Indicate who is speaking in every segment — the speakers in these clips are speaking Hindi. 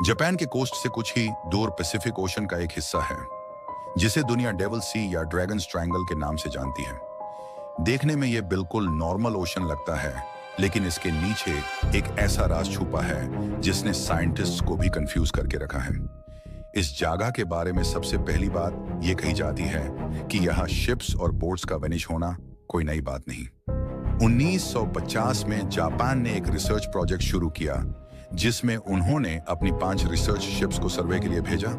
Speaker 1: जापान के कोस्ट से कुछ ही दूर पैसिफिक ओशन का एक हिस्सा है जिसे दुनिया डेविल सी या ड्रैगन्स ट्रायंगल के नाम से जानती है। देखने में यह बिल्कुल नॉर्मल ओशन लगता है, लेकिन इसके नीचे एक ऐसा राज छुपा है जिसने साइंटिस्ट्स को भी कंफ्यूज करके रखा है। इस जगह के बारे में सबसे पहली बात यह कही जाती है कि यहाँ शिप्स और बोट्स का वेनिश होना कोई नई बात नहीं। 1950 में जापान ने एक रिसर्च प्रोजेक्ट शुरू किया जिसमें उन्होंने अपनी 5 रिसर्च शिप्स को सर्वे के लिए भेजा,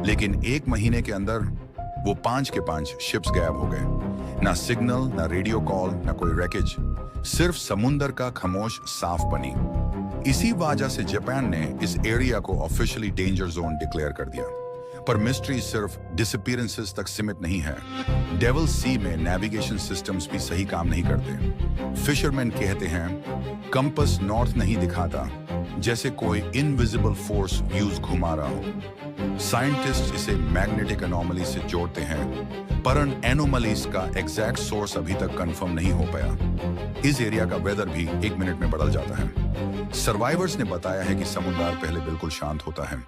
Speaker 1: लेकिन 1 महीने के अंदर वो 5 के 5 शिप्स गायब हो गए। ना सिग्नल, ना रेडियो कॉल, ना कोई रैकेज, सिर्फ समुंदर का खामोश साफ पानी। इसी वजह से जापान ने इस एरिया को ऑफिशियली डेंजर जोन डिक्लेयर कर दिया। पर मिस्ट्री सिर्फ डिसअपीयरेंसेस तक सीमित नहीं है। डेविल सी में नेविगेशन सिस्टम्स भी सही काम नहीं करते। फिशरमैन कहते हैं कंपास नॉर्थ नहीं दिखाता, जैसे कोई इनविजिबल फोर्स यूज घुमा रहा हो। साइंटिस्ट इसे मैग्नेटिक एनोमली से जोड़ते हैं, पर उन एनोमलीज का एग्जैक्ट सोर्स अभी तक कंफर्म नहीं हो पाया। इस एरिया का वेदर भी 1 मिनट में बदल जाता है। सर्वाइवर्स ने बताया है कि समुद्र पहले बिल्कुल शांत होता है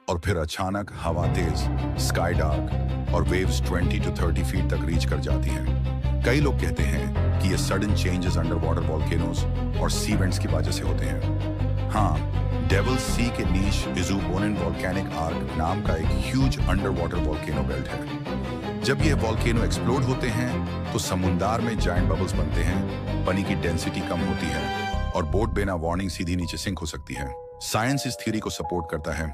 Speaker 1: और फिर अचानक हवा तेज, स्काई डार्क और वेव्स 20 to 30 फीट तक रीच कर जाती हैं। कई लोग कहते हैं कि ये sudden changes under water volcanoes और सी वेंट्स की वजह से होते हैं। हाँ, डेविल सी के नीश इजुबोनिन वॉल्केनिक आर्क नाम का एक huge under water volcano belt है। जब ये वॉल्केनो एक्सप्लोड होते हैं तो समुद्र में जायंट बबल्स बनते हैं, पानी की डेंसिटी कम होती है और बोट बिना वार्निंग सीधी नीचे सिंक हो सकती है। साइंस इस थ्योरी को सपोर्ट करता है,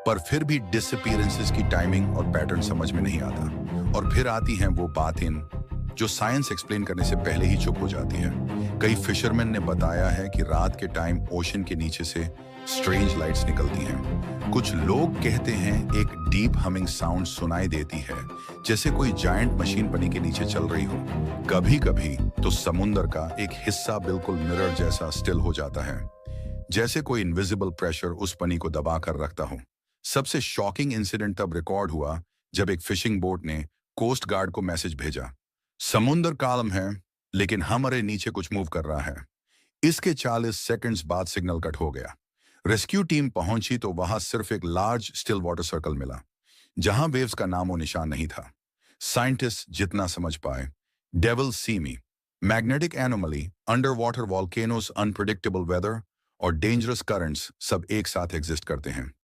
Speaker 1: पर फिर भी डिसअपीयरेंसेस की टाइमिंग और पैटर्न समझ में नहीं आता। और फिर आती हैं वो बातें जो साइंस एक्सप्लेन करने से पहले ही चुप हो जाती है। कई फिशरमैन ने बताया है कि रात के टाइम ओशन के नीचे से स्ट्रेंज लाइट्स निकलती हैं। कुछ लोग कहते हैं एक डीप हमिंग साउंड सुनाई देती है, जैसे कोई जायंट मशीन पानी के नीचे चल रही हो। कभी कभी तो समुद्र का एक हिस्सा बिल्कुल मिरर जैसा स्टिल हो जाता है, जैसे कोई इनविजिबल प्रेशर उस पानी को दबा कर रखता हो। सबसे शॉकिंग इंसिडेंट तब रिकॉर्ड हुआ जब एक फिशिंग बोट ने कोस्ट गार्ड को मैसेज भेजा, समुद्र कालम है लेकिन हमारे नीचे कुछ मूव कर रहा है। इसके 40 सेकंड्स बाद सिग्नल कट हो गया। रेस्क्यू टीम पहुंची तो वहां सिर्फ एक लार्ज स्टिल वाटर सर्कल मिला, जहां वेव्स का नामो निशान नहीं था। साइंटिस्ट जितना समझ पाए, डेविल सी में magnetic anomaly, under water volcanoes, unpredictable weather और डेंजरस करंट्स सब एक साथ एग्जिस्ट करते हैं।